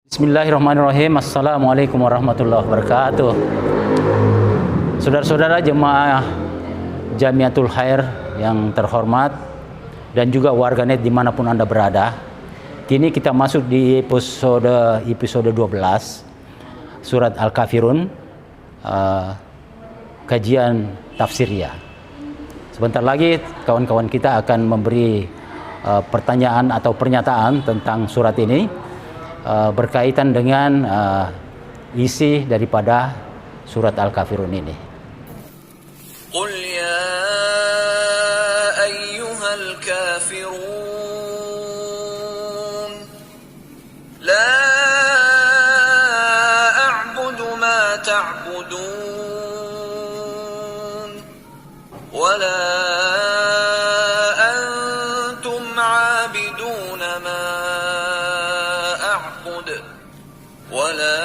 Bismillahirrahmanirrahim. Assalamualaikum warahmatullahi wabarakatuh. Saudara-saudara jemaah Jamiatul Khair yang terhormat dan juga warganet dimanapun Anda berada. Kini kita masuk di episode 12 surat Al-Kafirun, kajian tafsiriyah. Sebentar lagi kawan-kawan kita akan memberi pertanyaan atau pernyataan tentang surat ini berkaitan dengan isi daripada surat Al-Kafirun ini. Qul ya ayyuhal kafirun la a'budu ma ta'budun wa la antum 'abiduna ma ولا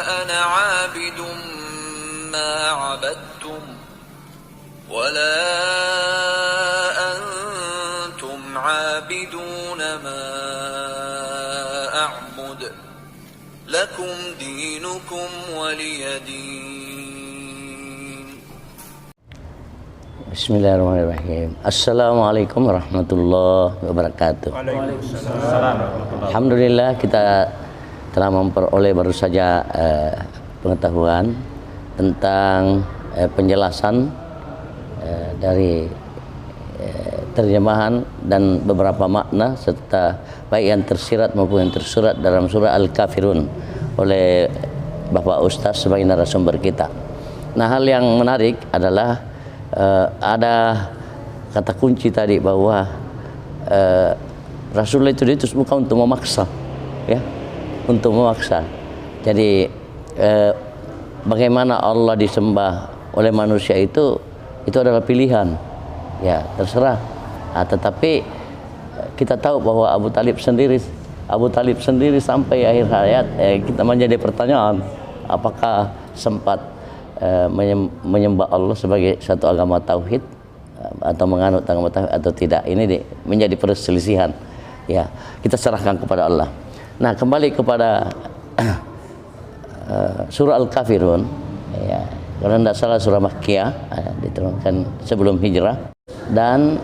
أنا عابد ما عبدتم ولا أنتم عابدون ما أعبد لكم دينكم ولي دين. Bismillahirrahmanirrahim. Assalamualaikum warahmatullahi wabarakatuh. Waalaikumsalam. Alhamdulillah kita telah memperoleh baru saja pengetahuan tentang penjelasan dari terjemahan dan beberapa makna serta baik yang tersirat maupun yang tersurat dalam surah Al-Kafirun oleh Bapak Ustaz sebagai narasumber kita. Nah, hal yang menarik adalah ada kata kunci tadi bahwa Rasulullah itu diutus bukan untuk memaksa, ya, untuk memaksa. Jadi bagaimana Allah disembah oleh manusia itu adalah pilihan, ya, terserah. Tetapi kita tahu bahwa Abu Talib sendiri sampai akhir hayat kita menjadi pertanyaan apakah sempat menyembah Allah sebagai satu agama tauhid atau menganut agama tauhid atau tidak. Ini menjadi perselisihan. Ya, kita serahkan kepada Allah. Nah, kembali kepada surah Al-Kafirun, ya, kalau tidak salah surah Makkiyah, diturunkan sebelum hijrah. Dan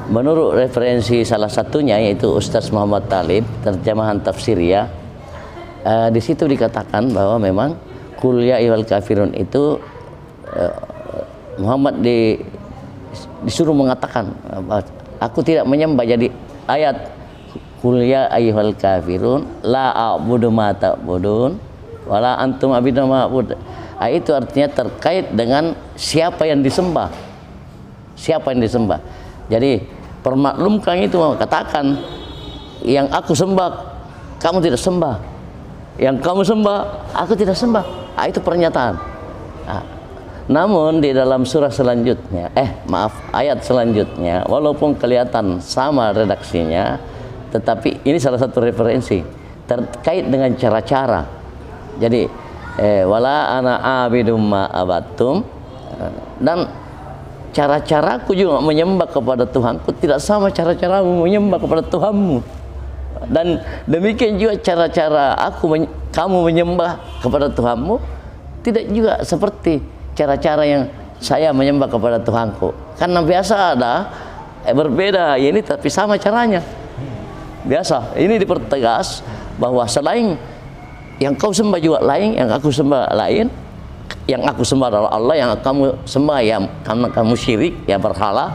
menurut referensi salah satunya yaitu Ustaz Muhammad Talib, terjemahan tafsiriyah, di situ dikatakan bahwa memang Qul ya ayyuhal kafirun itu Muhammad disuruh mengatakan aku tidak menyembah. Jadi ayat Qul ya ayyuhal kafirun la a'budu ma ta'budun wala antum abiduna ma a'bud. Itu artinya terkait dengan siapa yang disembah. Siapa yang disembah. Jadi permaklumkan itu, katakan yang aku sembah kamu tidak sembah. Yang kamu sembah aku tidak sembah. Itu pernyataan. Namun di dalam surah selanjutnya, ayat selanjutnya, walaupun kelihatan sama redaksinya, tetapi ini salah satu referensi terkait dengan cara-cara. Jadi wala ana abidum ma abattum, dan cara-caraku juga menyembah kepada Tuhanku tidak sama cara-caramu menyembah kepada Tuhanmu. Dan demikian juga cara-cara kamu menyembah kepada Tuhanmu tidak juga seperti cara-cara yang saya menyembah kepada Tuhanku. Karena biasa ada berbeda ini tapi sama caranya. Biasa ini dipertegas bahwa selain yang kau sembah juga lain, yang aku sembah lain. Yang aku sembah adalah Allah, yang kamu sembah ya karena kamu syirik, ya berhala.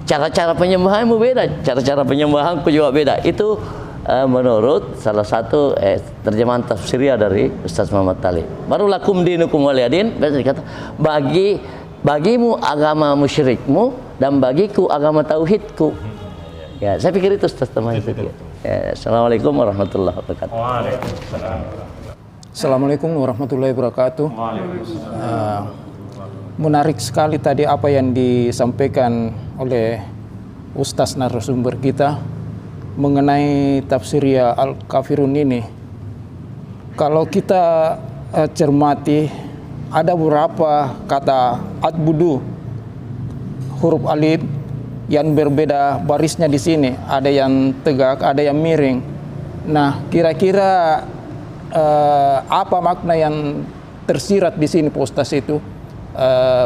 Cara-cara penyembahanmu beda, cara-cara penyembahanku juga beda. Itu menurut salah satu terjemahan tafsiriyah dari Ustaz Muhammad Talib. Baru lakum dinukum waliyadin, biasa dikata bagimu agama musyrikmu dan bagiku agama tauhidku. Ya, saya pikir itu Ustaz teman itu. Ya, Assalamualaikum warahmatullahi wabarakatuh. Waalaikumsalam. Assalamualaikum warahmatullahi wabarakatuh. Menarik sekali tadi apa yang disampaikan oleh Ustaz narasumber kita mengenai tafsiriyah Al-Kafirun ini. Kalau kita cermati, ada beberapa kata atbudu huruf alif yang berbeda barisnya di sini. Ada yang tegak, ada yang miring. Nah, kira-kira apa makna yang tersirat di sini Pak Ustaz itu?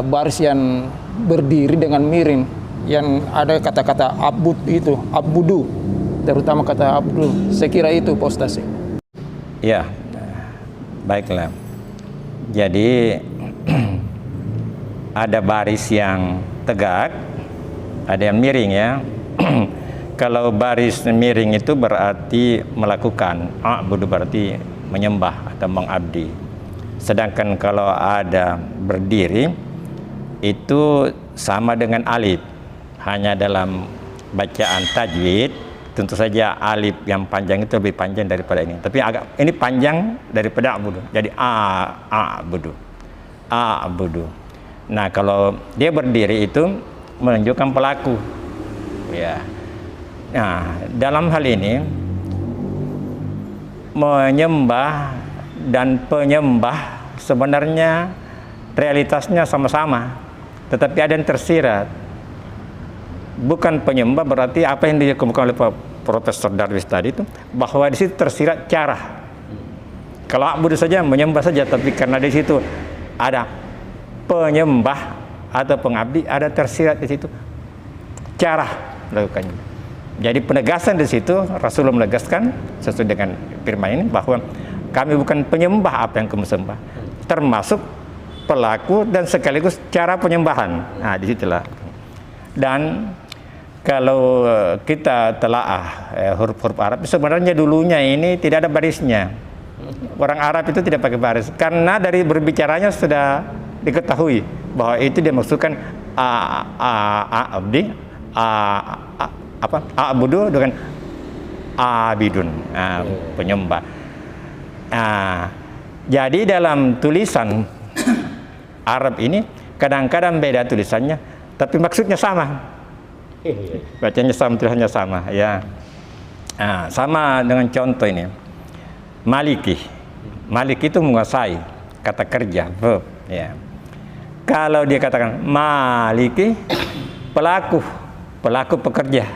Baris yang berdiri dengan miring, yang ada kata-kata abud itu, abudu, terutama kata abdu. Saya kira itu Pak Ustaz. Ya, baiklah. Jadi ada baris yang tegak, ada yang miring ya. Kalau baris miring itu berarti melakukan, a'budu berarti menyembah atau mengabdi. Sedangkan kalau ada berdiri itu sama dengan alif. Hanya dalam bacaan tajwid tentu saja alif yang panjang itu lebih panjang daripada ini. Tapi agak ini panjang daripada a'budu. Jadi a'budu. A'budu. Nah, kalau dia berdiri itu menunjukkan pelaku. Ya. Nah, dalam hal ini menyembah dan penyembah sebenarnya realitasnya sama-sama, tetapi ada yang tersirat. Bukan penyembah berarti apa yang dikemukakan oleh Profesor Darwis tadi itu, bahwa di situ tersirat cara. Kalau abudu saja menyembah saja, tapi karena di situ ada penyembah atau pengabdi, ada tersirat di situ cara melakukannya. Jadi penegasan di situ Rasulullah menegaskan sesuai dengan firman ini bahwa kami bukan penyembah apa yang kamu sembah, termasuk pelaku dan sekaligus cara penyembahan. Nah, disitulah. Dan kalau kita telaah huruf-huruf Arab, sebenarnya dulunya ini tidak ada barisnya. Orang Arab itu tidak pakai baris karena dari berbicaranya sudah diketahui bahwa itu dia maksudkan abdi, a'budu dengan abidun, penyembah. Jadi dalam tulisan Arab ini kadang-kadang beda tulisannya, tapi maksudnya sama. Bacanya sama, tulisannya sama, ya. Sama dengan contoh ini. Maliki. Maliki itu menguasai, kata kerja, verb, ya. Kalau dia katakan maliki, pelaku pekerja.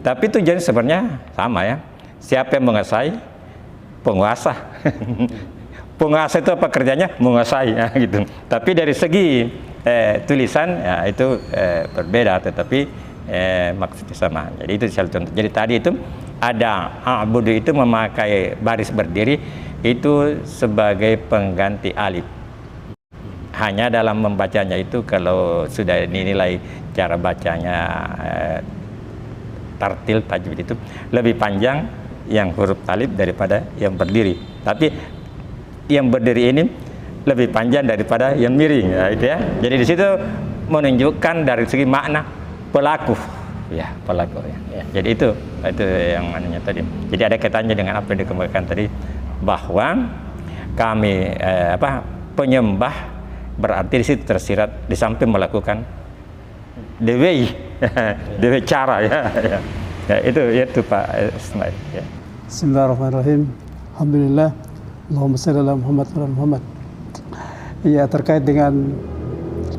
Tapi tujuan sebenarnya sama ya. Siapa yang menguasai? Penguasa. Penguasa itu apa kerjanya? Menguasai, ya, gitu. Tapi dari segi tulisan ya, itu berbeda, tetapi maksudnya sama. Jadi itu salah contoh. Jadi tadi itu ada a'budu itu memakai baris berdiri itu sebagai pengganti alif. Hanya dalam membacanya itu kalau sudah dinilai cara bacanya tartil tajwid itu lebih panjang yang huruf alif daripada yang berdiri. Tapi yang berdiri ini lebih panjang daripada yang miring, ya, itu ya. Jadi di situ menunjukkan dari segi makna pelaku, ya, pelaku ya. Jadi itu yang mananya tadi. Jadi ada kaitannya dengan apa yang dikemukakan tadi bahwa kami penyembah berarti di situ tersirat di samping melakukan the way cara ya. Ya itu Pak Ismail ya. Bismillahirrahmanirrahim. Alhamdulillah. Allahumma shalli ala Muhammad wa ala Muhammad. Ya, terkait dengan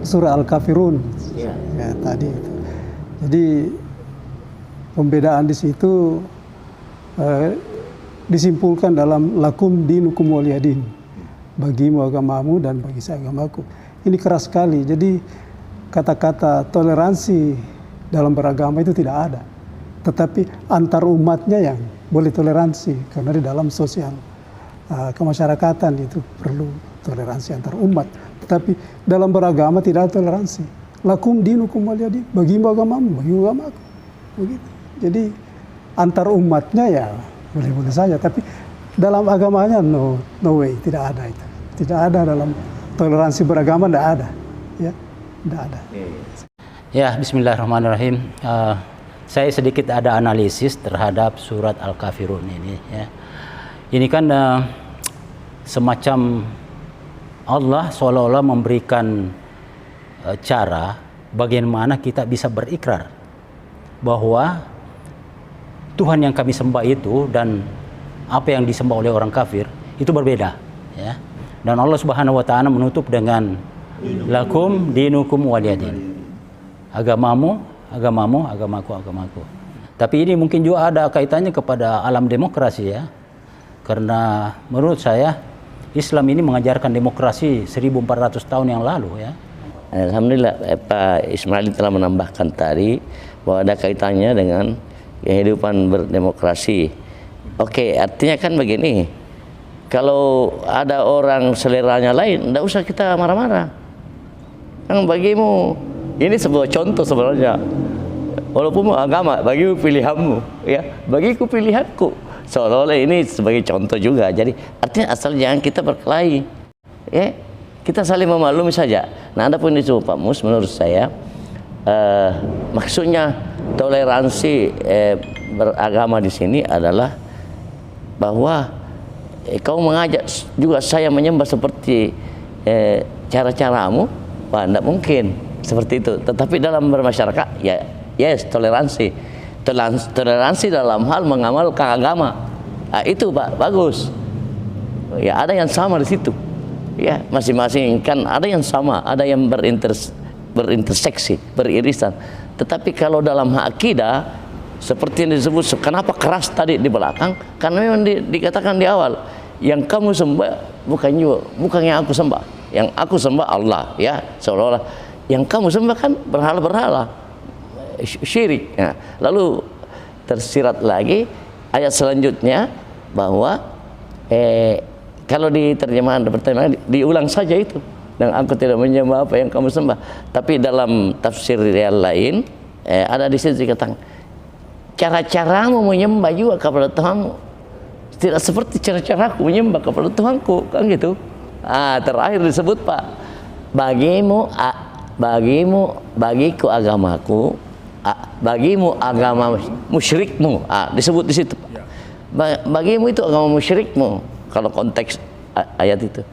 surah Al-Kafirun. Ya, tadi itu. Jadi pembedaan di situ disimpulkan dalam lakum dinukum waliyadin. Bagimu agamamu dan bagi saya agamaku. Ini keras sekali. Jadi kata-kata toleransi dalam beragama itu tidak ada. Tetapi antar umatnya yang boleh toleransi karena di dalam sosial kemasyarakatan itu perlu toleransi antar umat. Tetapi dalam beragama tidak ada toleransi. Lakum dinukum waliyadin. Bagimu agamamu, bagi agamaku. Begitu. Jadi antar umatnya ya boleh-boleh saja. Tapi dalam agamanya no way, tidak ada itu. Tidak ada dalam toleransi beragama, tidak ada. Ya, tidak ada. Ya, bismillahirrahmanirrahim. Saya sedikit ada analisis terhadap surat Al-Kafirun ini. Ya. Ini kan semacam Allah seolah-olah memberikan cara bagaimana kita bisa berikrar bahwa Tuhan yang kami sembah itu dan apa yang disembah oleh orang kafir itu berbeda, ya. Dan Allah Subhanahu wa taala menutup dengan lakum dinukum waliyadin. Agamamu, agamamu, agamaku, agamaku. Tapi ini mungkin juga ada kaitannya kepada alam demokrasi ya. Karena menurut saya Islam ini mengajarkan demokrasi 1400 tahun yang lalu ya. Alhamdulillah Pak Ismail telah menambahkan tadi bahwa ada kaitannya dengan kehidupan berdemokrasi. Oke, artinya kan begini, kalau ada orang seleranya lain, tidak usah kita marah-marah. Yang bagimu, ini sebuah contoh sebenarnya. Walaupun agama, bagimu pilihanmu, ya, bagiku pilihanku. Seolah-olah ini sebagai contoh juga. Jadi artinya asal jangan kita berkelahi, ya, kita saling memaklumi saja. Nah, adapun itu Pak Mus, menurut saya maksudnya toleransi beragama di sini adalah bahwa kau mengajak juga saya menyembah seperti cara-caramu, wah, tidak mungkin seperti itu. Tetapi dalam bermasyarakat, ya, yes, toleransi dalam hal mengamalkan agama, nah, itu Pak bagus. Ya, ada yang sama di situ. Ya, masing-masing kan ada yang sama, ada yang berinterseksi, beririsan. Tetapi kalau dalam akidah seperti yang disebut, kenapa keras tadi di belakang? Karena memang dikatakan di awal, yang kamu sembah bukan yang aku sembah. Yang aku sembah Allah, ya, seolah-olah yang kamu sembah kan berhala-berhala, syirik. Nah, lalu tersirat lagi ayat selanjutnya bahwa kalau di terjemahan pertama diulang saja itu, dan aku tidak menyembah apa yang kamu sembah. Tapi dalam tafsir yang lain ada di situ dikatakan cara-caramu menyembah juga kepada Tuhanmu tidak seperti cara-caraku menyembah kepada Tuhanku, kan gitu. Terakhir disebut Pak, bagiku agamaku, bagimu agama musyrikmu, disebut di situ. Bagimu itu agama musyrikmu, kalau konteks ayat itu.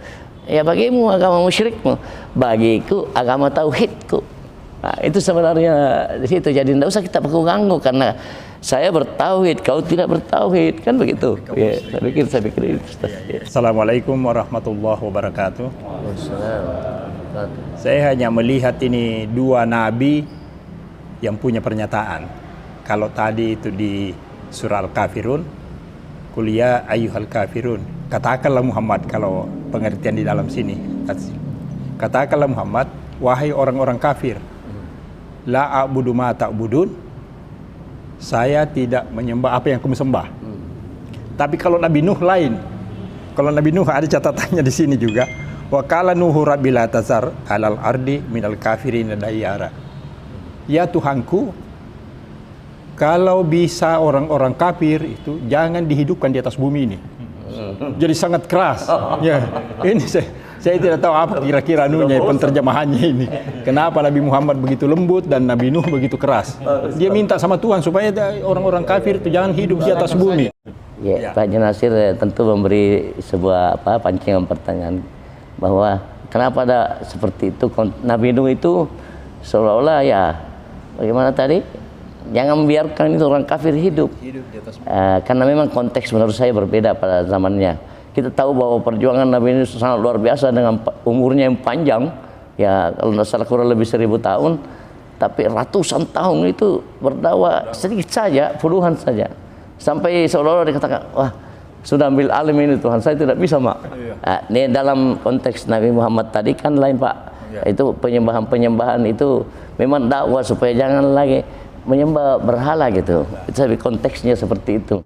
Ya, bagimu agama musyrikmu, bagiku agama tauhidku. Nah, itu sebenarnya di situ. Jadi tidak usah kita ganggu karena saya bertauhid, kau tidak bertauhid, kan begitu. Ya, saya pikir itu. Assalamualaikum warahmatullahi wabarakatuh. Saya hanya melihat ini dua nabi yang punya pernyataan. Kalau tadi itu di surah Al-Kafirun, kuliah ayyuhal kafirun, katakanlah Muhammad, kalau pengertian di dalam sini, katakanlah Muhammad, wahai orang-orang kafir, la a'budu ma ta'budun, saya tidak menyembah apa yang kamu sembah. Tapi kalau Nabi Nuh lain. Kalau Nabi Nuh ada catatannya di sini juga, wa qala nuhu rabbil tazar alal ardi minal kafirin dayyara. Ya Tuhanku, kalau bisa orang-orang kafir itu jangan dihidupkan di atas bumi ini. Jadi sangat keras. Ya, ini saya tidak tahu apa kira-kira penterjemahannya ini. Kenapa Nabi Muhammad begitu lembut dan Nabi Nuh begitu keras? Dia minta sama Tuhan supaya orang-orang kafir itu jangan hidup di atas bumi. Ya, Pak Nasir tentu memberi sebuah pancingan pertanyaan bahwa kenapa ada seperti itu. Nabi Nuh itu seolah-olah ya bagaimana tadi? Jangan membiarkan itu orang kafir hidup di atas karena memang konteks menurut saya berbeda pada zamannya. Kita tahu bahwa perjuangan Nabi ini sangat luar biasa dengan umurnya yang panjang, ya kalau tidak salah kurang lebih 1000 tahun, tapi ratusan tahun itu berdakwah sedikit saja, puluhan saja, sampai seolah-olah dikatakan, wah sudah ambil alim ini Tuhan, saya tidak bisa Mak. Ini dalam konteks Nabi Muhammad tadi kan lain Pak, itu penyembahan itu memang dakwah supaya jangan lagi menyembah berhala gitu. Itu konteksnya seperti itu.